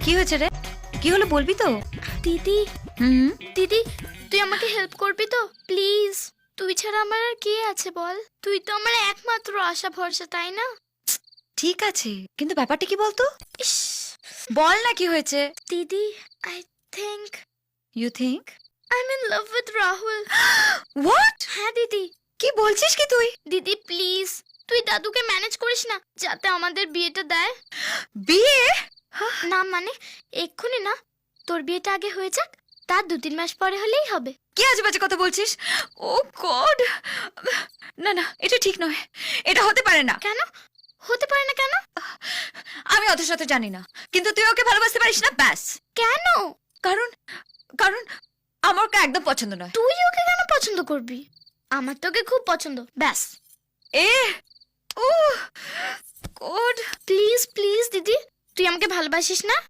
কি হয়েছে রে? কি হলো বলবি তো? দিদি হুম। দিদি তুই আমাকে হেল্প করবি তো প্লিজ? তুই ছাড়া আমার আর কে আছে বল? তুই তো আমার একমাত্র আশা ভরসা, তাই না? ঠিক আছে, কিন্তু ব্যাপারটা কি বলতো? ইস, বল না কি হয়েছে? দিদি I think you think? I am in love with Rahul. What? হ্যাঁ দিদি। কি বলছিস কি তুই? দিদি প্লিজ তুই দাদুকে ম্যানেজ করিস না যাতে আমাদের বিয়েটা দেয়। বিয়ে? না মানে এক্ষুনি না, তোর বিয়েটা আগে হয়ে যাক, তার 2-3 মাস পরে হলেই হবে। কি আজে বাজে কথা বলছিস? ও গড! না না, এটা ঠিক নয়, এটা হতে পারে না। কেন হতে পারে না? কেন? আমি অত শত জানি না, কিন্তু তুই ওকে ভালোবাসতে পারিস না, ব্যাস। কেন? কারণ কারণ আমার ওকে একদম পছন্দ নয়। তুই ওকে কেন পছন্দ করবি? আমার তোকে খুব পছন্দ, ব্যাস। এ ও গড! প্লিজ প্লিজ দিদি, তুই আমাকে ভালোবাসিস না?